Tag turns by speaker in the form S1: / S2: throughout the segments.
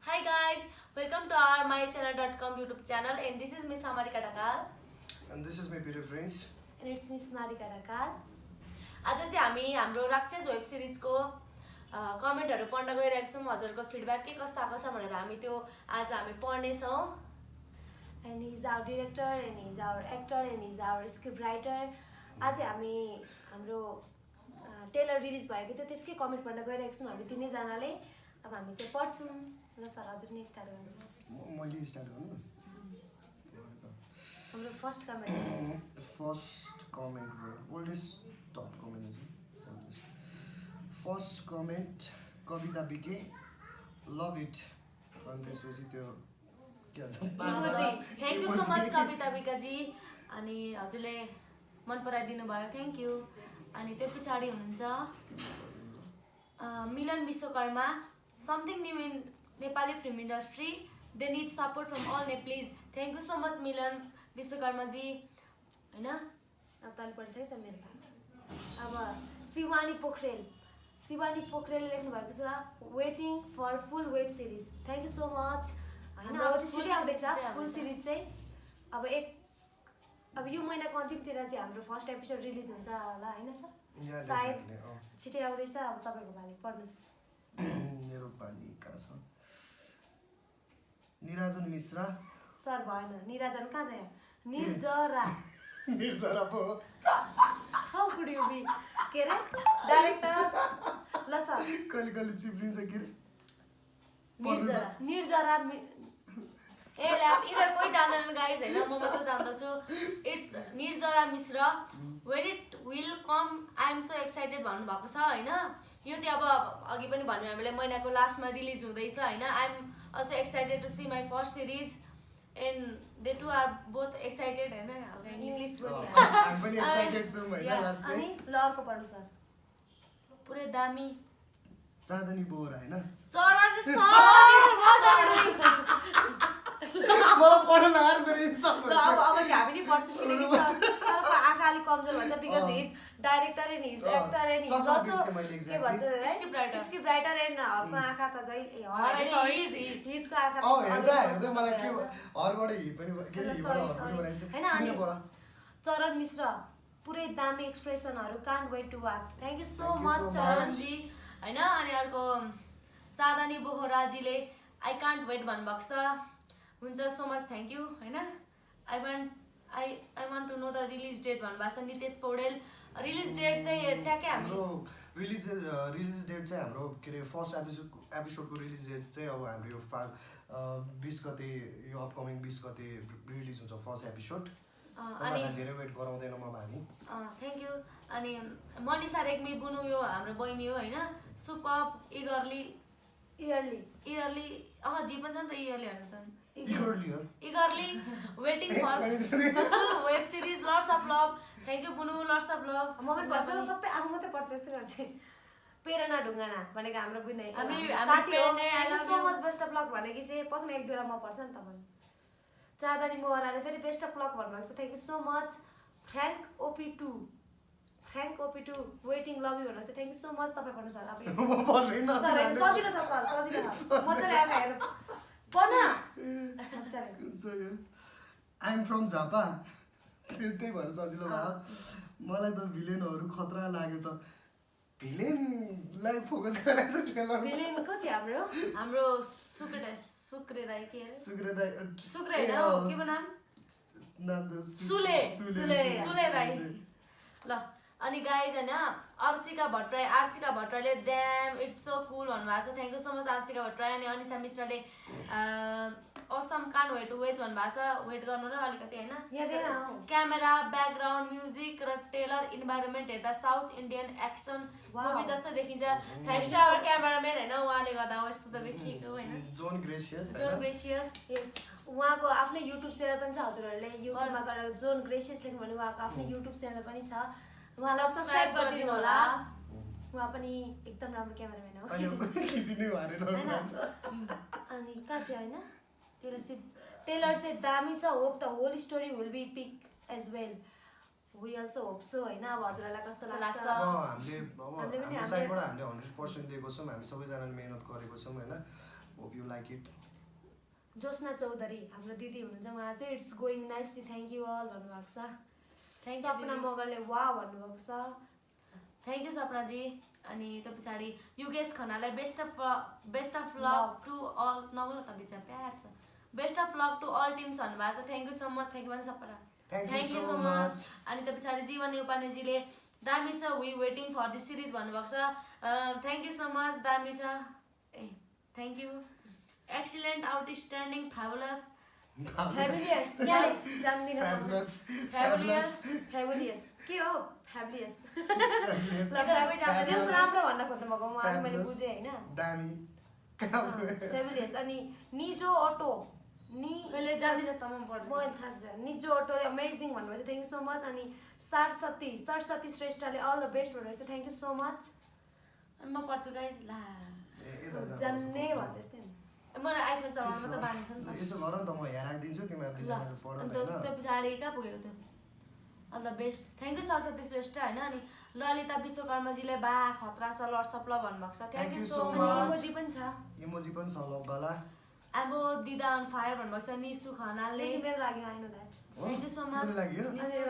S1: Hi guys, welcome to our mychannel.com YouTube channel and this is Miss Amarika Dakal
S2: And this is my Peter Prince.
S1: and it's Miss Marika Dakal. आज चाहिँ हामी हाम्रो राक्षस web सिरिजको कमेन्टहरु पढ्न गइरहेका छौं हजुरको फिडब्याक के कस्तो आएको छ भनेर हामी त्यो आज हामी पढ्ने छौं and he is our director and he is our actor and he is our script writer. आज हामी हाम्रो टेलर रिलिज भएको थियो त्यसकै कमेन्ट पढ्न गइरहेका छौं हामी तिनै जनाले अब हामी चाहिँ पढ्छौं ल सर हजुर नै स्टार्ट गर्नुस्
S2: मैले स्टार्ट गर्नु
S1: हाम्रो first comment
S2: first comment oldest top comment is first comment Kavita BK love it अनि त्यसपछि त्यो के भन्छ
S1: thank you so much Kavita बिकाजी अनि हजुरले मन पराइदिनु भयो थ्याङ्क यू अनि त्यो पछाडी हुनुहुन्छ Milan Bishwakarma something new in Nepali film industry they need support from all Nepalese thank you so much Milan Bishwakarma ji हैन अब ताली पढिसकेछ मेरो अब शिवानी पोखरेल लेख्नु भएको छ waiting for full web series thank you so much हैन अब चाहिँ छिटै आउँदैछ फुल सिरिज चाहिँ अब यो महिनाको अन्तिमतिर चाहिँ हाम्रो फर्स्ट एपिसोड रिलिज हुन्छ होला हैन सर सायद छिटै आउँदैछ अब तपाईको पाली पढ्नुस्
S2: मेरो पाली कहाँ छ निराजन मिश्रा
S1: सर भएन निराजन कहाँ जायो निर्जरा
S2: पो
S1: हाउ कुड यु बी के रे डाइरेक्टर ल सर
S2: कहिले कहिले चिप्लिन्छ के रे
S1: निर्जरा ए ल्याब इधर कोही जान्दैन गाइज हैन म मात्र जान्दछु इट्स निर्जरा Mishra when it will come I am so excited भन्नु भएको छ हैन यो चाहिँ अब अघि पनि भन्नु हामीले महिनाको लास्टमा रिलिज हुँदैछ हैन I am also excited to see my first series and they two are both excited हैन इंग्लिश बोल्नु
S2: I'm पनि excited छु हैन लास्ट
S1: अनि ल अर्को पढ्नु सर पुरै दामी
S2: चाँदनी बोरा हैन
S1: चरण सर
S2: मलाई पढ्न नआएर मेरो इन्सल्ट
S1: ल अब चाहिँ हामी नि पढ्छौँ किनकि सरको आँखा अलिक कमजोर भन्छ because he is director and he is actor and he is also के भन्छ स्क्रिप्ट राइटर एन्ड हरको आँखा त जहिले हिजको आँखा
S2: त हेर्दा मलाई के हरबाट हि पनि के हिबाट हर पनि बनाइछ
S1: हैन अनि चरण मिश्र पुरै दामी एक्सप्रेसनहरु can't wait to watch thank you so much Charan ji हैन अनि अर्को चाँदनी बोहराजीले आई कान्ट वेट भन्नुभएको छ हुन्छ सो मच थ्यांक यू हैन I want to know the release date भन्नुभएको छ नितेश पौडेल रिलिज डेट चाहिँ ट्याक्कै हाम्रो
S2: रिलिज डेट चाहिँ हाम्रो के रे फर्स्ट एपिसोडको रिलिज डेट चाहिँ अब हाम्रो यो 20 गते यो अपकमिङ 20 गते रिलिज हुन्छ फर्स्ट एपिसोड अनि धेरै वेट गराउँदैन म हामी
S1: थ्यांक यू अनि मनिषा रेग्मी बुनु यो हाम्रो बहिनी हो हैन सुपर इयरली जी पनि छ नि त इयरली हैन त eagerly waiting for web series lots of love thank you bunu lots of love म पनि पढ्छु सबै आफू मात्रै पढ्छ यस्तै गर्छ प्रेरणा ढुङ्गाना भनेको हाम्रो बुनै साथी हो thank you so much best of luck भनेकी चाहिँ पक्न एक दुईवटा म पढ्छ नि त मन चाँदनी मोहराले फेरि बेस्ट अफ लक भन्नुभएको छ thank you so much Frank ओपी2 वेटिङ लभ यु भनेर चाहिँ थ्यांक यू सो मच तपाईँ पढ्नु सर अब सर सजिलो छ सर सजिलो मजाले आएर हेर पढ्न
S2: आई एम फ्रम झापा त्यही भएर सजिलो भयो मलाई त भिलेनहरू खतरा लाग्यो त भिलेनलाई फोकस गरेको छ ट्रेलरमा
S1: भिलेन को थियो हाम्रो सुक्रे दाइ के अरे सुक्रे हैन के नाम
S2: त
S1: सुले दाइ ल अनि गाइज हैन आर्सिका भट्टराईले ड्याम इट्स सो कुल भन्नुभएको छ thank you so much Arsika Bhattarai अनि Anisa मिश्राले Assam can't wait wage भन्नुभएको छ वेट गर्नु र अलिकति हैन क्यामेरा ब्याकग्राउन्ड म्युजिक र टेलर इन्भाइरोमेन्ट हेर्दा साउथ इन्डियन एक्सन मुभी जस्तो देखिन्छ थ्यांक्स टु आवर क्यामेराम्यान हैन उहाँले गर्दा यस्तो त ठिक हो हैन
S2: जोन ग्रेसियस
S1: यस उहाँको आफ्नै युट्युब च्यानल पनि छ हजुरहरुले युट्युबमा गएर जोन ग्रेसियस लेख्नु भने उहाँको आफ्नै युट्युब च्यानल पनि छ उहाँलाई सब्स्क्राइब गरिदिनु होला उहाँ पनि एकदम राम्रो क्यामेराम्यान हो अनि कहाँ थियो हैन टेलर चाहिँ दामी छ hope the whole story will be peak as well we also hope so हैन अब हजुरहरुलाई कस्तो लाग्छ
S2: हामीले साइडबाट हामीले 100% दिएको छौं हामी सबैजनाले मेहनत गरेको छौं हैन hope you like it.
S3: Josna Chaudhary हाम्रो दिदी हुनुहुन्छ, उहाँ चाहिँ it's going nicely thank you all भन्नुभएको छ।
S1: थ्याङ्क यू
S3: सपना मगरले वा भन्नुभएको छ।
S1: Thank you Sapnaji. अनि त्यो पछाडि युगेश खनालाई best of luck to all नबोल त बिचा प्यार छ। Best of luck to all teams भन्नुभएको छ। Thank you so much. Thank you भने Sapna.
S2: Thank you so much.
S1: अनि त्यो पछाडि जीवन नेपानेजीले दामी छ we waiting for this series भन्नुभएको छ। थ्याङ्क यू सो मच दामी छ। ए thank you. Excellent outstanding fabulous
S3: fabulous जान्दिनँ फ्याबुलियस के हो फ्याबुलियस ल जस राम्रो भन्न खोज्दा मको मैले बुझेँ होइन
S2: दामी
S3: फ्याबुलियस। अनि निजो अटो
S1: कहिले जान्दिनस् त म पढ्छु
S3: मैले थाहा छ निजो अटोले अमेजिङ भन्नुभएको छ थ्याङ्क यू सो मच। अनि सरस्वती श्रेष्ठले अल द बेस्ट भन्नुभएको छ थ्याङ्क यू सो मच।
S1: अनि म पढ्छु गाइस ला
S3: जान्ने भन्दैछ नि
S1: मलाई आइफोन चलाउन त बानी छ नि त।
S2: यसो गर नि त म यहाँ राखिदिन्छु तिमीहरू दुईजनाले पढ
S1: अनि
S2: न
S1: त्यो पछाडि कहाँ पुगेको त्यो all the best thank you Saraswati Shrestha होइन। अनि ललिता विश्वकर्माजीले बा खतरा छ लड्सप ल भन्नुभएको छ thank you so much.
S3: Emoji पनि छ
S2: इमोजी पनि छ ल बाला
S1: अब दिदा अन फायर भन्नुभएको छ निसु खनालले
S3: मेरो लागि I know that
S1: thank you so much.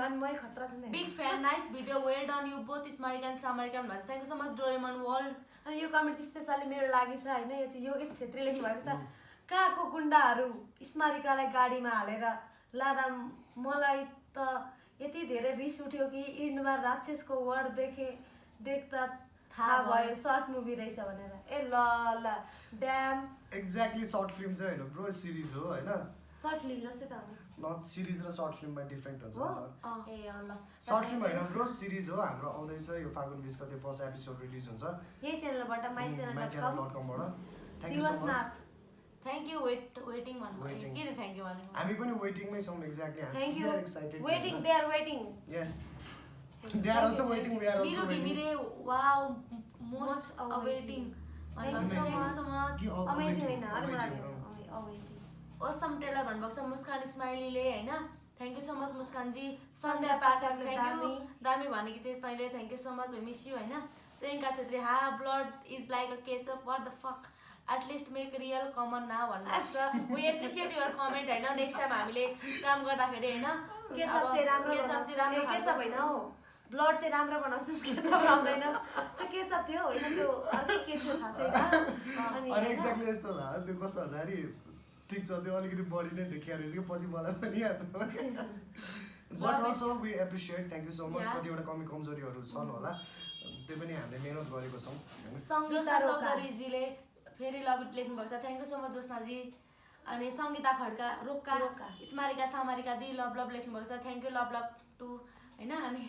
S3: अनि मै खतरा छ नि
S1: big fan nice video well done you both स्मारिका एन्ड सामरिका भन्नुभएको छ thank you so much Doraemon world.
S3: अनि यो कमेन्ट चाहिँ स्पेसली मेरो लागि छ होइन यो चाहिँ योगेश छेत्री लेख्नु भएको छ कहाँको गुन्डाहरू स्मारिकालाई गाडीमा हालेर लाँदा मलाई त यति धेरै रिस उठ्यो कि इन्डमा राक्षसको वर्ड देख्दा थाहा भयो सर्ट मुभी रहेछ भनेर ए ल ड्याम
S2: एक्ज्याक्टली सर्ट फिल्म चाहिँ होइन ब्रो सिरिज हो होइन
S3: सर्ट फिल्म जस्तै त हो नि
S2: नट सिरिज र सर्ट फिल्ममा डिफ्रेन्ट हुन्छ नि त।
S3: ए ल
S2: सर्ट फिल्म होइन ब्रो सिरिज हो हाम्रो आउँदैछ यो फागुन 20 गते फर्स्ट एपिसोड रिलिज हुन्छ
S3: यही च्यानलबाट
S2: mychannel.com बाट। Thank you so much.
S1: Thank you waiting भन्नुभयो के रे थ्याङ्क यू भनेको
S2: हामी पनि वेटिङमै छौँ exactly
S3: thank you
S2: excited
S3: waiting they are waiting
S2: yes they are also waiting we are also
S1: Niru
S2: waiting
S1: Ghimire wow most awaiting
S3: thank you so much amazing हैन awaiting
S1: awesome trailer भन्नुभएको छ मुस्कान स्माइलीले होइन thank you so much Muskanji. Sandhya पाठकले thank you दामी भनेकी चाहिँ तैँले thank you so much we miss you होइन। प्रियङ्का छेत्री हा blood is like a ketchup what the fuck at least make real come on now भन्नुभएको छ वी एप्रिसिएट युर कमेन्ट होइन नेक्स्ट टाइम हामीले काम गर्दाखेरि होइन
S3: केचअप चाहिँ राम्रो केचअप होइन हौ ब्लड चाहिँ राम्रो बनाउँछु केचअप आउँदैन त्यो केचअप थियो होइन त्यो अर्कै के थियो थाहा छैन।
S2: अनि एक्ज्याक्टली यस्तो भयो त्यो कस्तो भन्दाखेरि ठिक छ त्यो अलिकति बढी नै देखिया रहेछ कि पछि मलाई पनि याद but also we appreciate thank you so much. कतिवटा कमी कमजोरीहरू छन् होला त्यो पनि हामीले मेहनत गरेको छौँ।
S1: जोस्ना चौधरीजीले फेरि लभ इट लेख्नुभएको छ थ्याङ्क यू सो मच जोस्नाजी। अनि सङ्गीता खड्का रोक्का स्मारिका सामारिका दि लभ लभ लेख्नुभएको छ thank you love love too होइन। अनि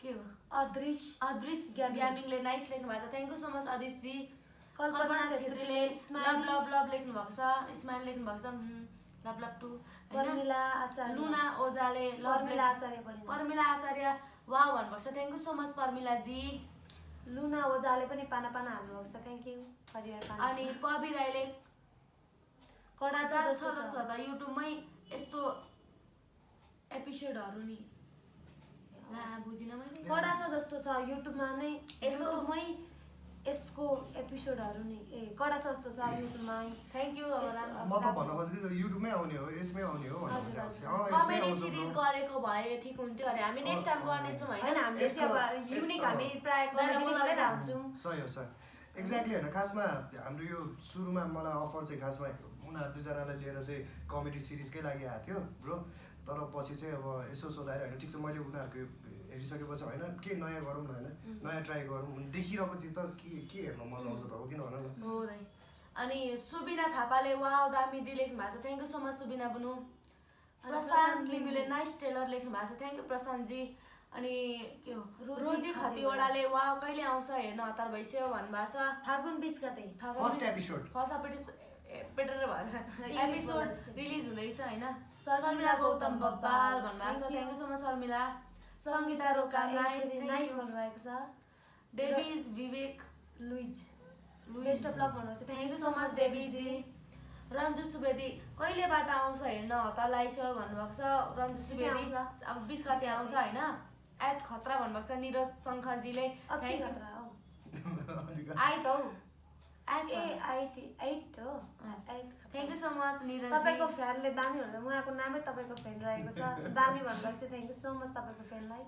S1: के हो अदृश ग्यामिङले नाइस लेख्नुभएको छ thank you so much Adrishji. Kalpana छेत्रीले लभ लभ लभ लेख्नुभएको छ स्माइल लेख्नुभएको छ love love too.
S3: Parmila Acharya
S1: Luna ओजाले पर्मिला आचार्य वाउ भन्नुभएको छ thank you so much Parmilaji.
S3: Luna ओजाले पनि पाना हाल्नुभएको छ थ्याङ्क यू परिवार।
S1: अनि पबी राईले
S3: कडा
S1: छ जस्तो त युट्युबमै यस्तो एपिसोडहरू नि ला बुझिन मैले
S3: कडा छ जस्तो छ युट्युबमा नै यसोमै यसको एपिसोडहरू नि ए कडा छ जस्तो छ युट्युबमा थ्याङ्क यू।
S2: म त भन्न खोजेको युट्युबमै आउने हो यसमै आउने हो भन्नु खोजेको
S1: कमेडी सिरिज गरेको भए ठिक हुन्थ्यो अरे हामी नेक्स्ट टाइम गर्नेछौँ होइन
S3: हामीले चाहिँ अब युनिक हामी प्राय कमेडी गरेर हुन्छौँ
S2: सही हो सही एक्ज्याक्टली होइन खासमा हाम्रो यो सुरुमा मलाई अफर चाहिँ खासमा उनीहरू दुईजनालाई लिएर चाहिँ कमेडी सिरिजकै लागि आएको थियो ब्रो तर पछि चाहिँ अब यसो सोधाएर होइन ठिक छ मैले उनीहरूको हेरिसकेपछि होइन के नयाँ गरौँ न होइन नयाँ ट्राई गरौँ देखिरहेको चिज त के हेर्न मजा आउँछ त हो किन भन न।
S1: अनि सुबिना थापाले वाउ दामी दि लेख्नु भएको छ thank you so much Subina Bunu. Prashant लिम्बुले नाइस टेलर लेख्नु भएको छ थ्याङ्क यू प्रशान्तजी। अनि के हो रोजी खतिवडाले वाउ कहिले आउँछ हेर्न हतार भइसक्यो भन्नुभएको छ
S3: फागुन 20 गते
S2: फर्स्ट एपिसोड
S1: एपिसोड रिलिज हुँदैछ होइन। शर्मिला गौतम बब्बाल भन्नुभएको छ thank you so much Sharmila. Sangita Roka nice
S3: भन्नुभएको छ।
S1: Davis Vivek
S3: Louis best of luck भन्नुहुन्छ
S1: थ्याङ्क यू सो मच डेभिजी। रन्जु सुवेदी कहिलेबाट आउँछ हेर्न हतार लागिसक्यो भन्नुभएको छ रन्जु सुवेदी अब 20 गते आउँछ होइन। एत खतरा भन्नुभएको छ निरज शङ्करजीले आइ त हौ
S3: 8 हो 8
S1: thank you so much Niraj
S3: तपाईँको फ्यानले दामी भन्दा उहाँको नामै तपाईँको फ्यान रहेको छ दामी भन्नुभएको छ थ्याङ्क यू सो मच तपाईँको फ्यानलाई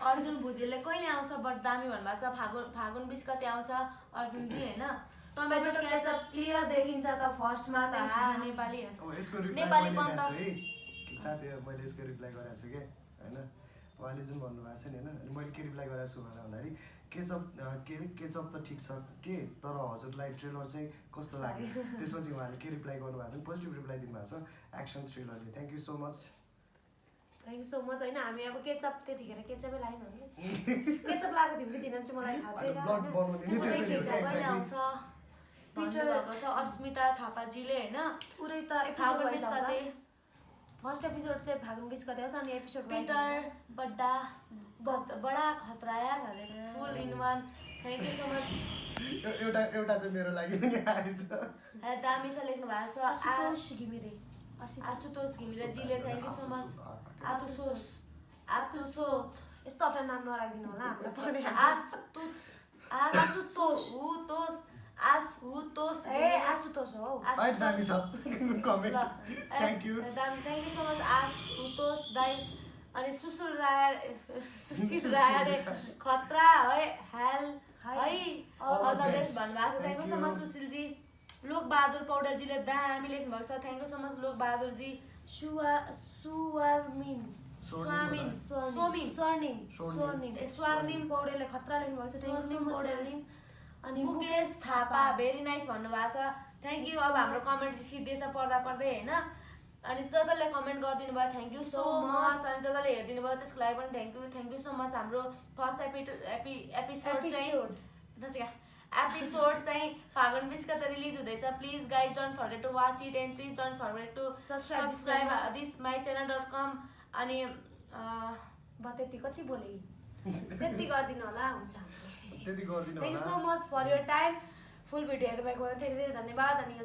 S1: अर्जुन भुजेलले कहिले आउँछ बट दामी भन्नुभएको छ फागुन 20 गते आउँछ अर्जुनजी होइन टमेटो केचप क्लियर देखिन्छ त फर्स्टमा त नेपाली
S2: यसको रिप्लाई
S1: नेपाली
S2: मैले
S1: पन्त
S2: दिएको छु है साथी मैले यसको रिप्लाई गरेको छु के हैन उहाँले जुन भन्नुभएको छ नि हैन अनि मैले के रिप्लाई गरेको छु भन्दाखेरि केचप त ठिक छ के तर हजुरलाई ट्रेलर चाहिँ कस्तो लाग्यो त्यसपछि उहाँले के रिप्लाई गर्नुभएको छ पोजिटिभ रिप्लाई दिनुभएको छ एक्सन थ्रिलरले thank you so much
S3: thank you so much होइन हामी अब केचप त्यतिखेर केचपै लायौँ हामीले केचप लगाएको थियौँ कि थिएन चाहिँ मलाई थाहा छैन
S2: ब्लड बनाउने नि त्यसरी हो
S1: कहिले
S2: एक्ज्याक्टली
S1: आउँछ भन्नुभएको छ अस्मिता थापाजीले होइन
S3: पुरै त
S1: फागुन
S3: एपिसोड
S1: 20 गते
S3: फर्स्ट एपिसोड चाहिँ फागुन 20 गते आउँछ अनि एपिसोड
S1: पिटर बडा खतरा यार full in one thank you so much
S2: एउटा चाहिँ मेरो लागि पनि आएछ
S1: दामी छ लेख्नु भएको छ
S3: आशुतोष घिमिरे
S1: आशुतोष घिमिरेजीले थ्याङ्क यू सो मच आतुसोत
S3: यस्तो अपना नाम नराखिदिनु होला हामीलाई पढ्ने
S1: आशुतोष
S3: आशुतोष हो
S2: फाइट दामी छ comment thank you
S1: thank you so much Ashutosh दाई अनि सुशील रायले खतरा है हेल है अल द बेस्ट भन्नुभएको छ thank you so much Sushilji Lokbahadur पौडेलजीले दामी लेख्नु भएको छ thank you so much Lokbahadurji Swarnim पौडेलले खतरा लेख्नु भएको छ पौडेल अनि मुकेश थापा भेरी नाइस भन्नुभएको छ थ्याङ्क यू अब हाम्रो कमेन्ट सिद्धिएछ पढ्दा पढ्दै होइन अनि जसले कमेन्ट गरिदिनु भयो थ्याङ्क यू सो मच अनि जसले हेरिदिनु भयो त्यसको लागि पनि थ्याङ्क यू सो मच हाम्रो फर्स्ट एपिसोड चाहिँ फागुन 20 गते रिलिज हुँदैछ please guys don't forget to watch it and please don't forget to subscribe this mychannel.com अनि
S3: त्यति कति बोले त्यति गरिदिनु होला हुन्छ
S2: त्यति गरिदिनु
S3: thank you so much for your time full video हेर्नुभएको धेरै धेरै धन्यवाद अनि यो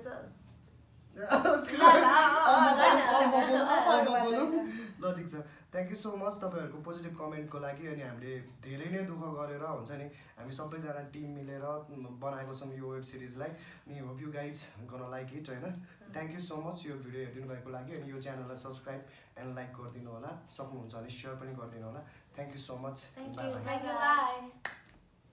S2: ल ठिक छ थ्याङ्क यू सो मच तपाईँहरूको पोजिटिभ कमेन्टको लागि अनि हामीले धेरै नै दुःख गरेर हुन्छ नि हामी सबैजना टिम मिलेर बनाएको छौँ यो वेब सिरिजलाई अनि होप यु गाइज गर्न लाइक इट होइन थ्याङ्क यू सो मच यो भिडियो हेरिदिनु भएको लागि अनि यो च्यानललाई सब्सक्राइब एन्ड लाइक गरिदिनु होला सक्नुहुन्छ भने सेयर पनि गरिदिनु होला thank you so much
S1: by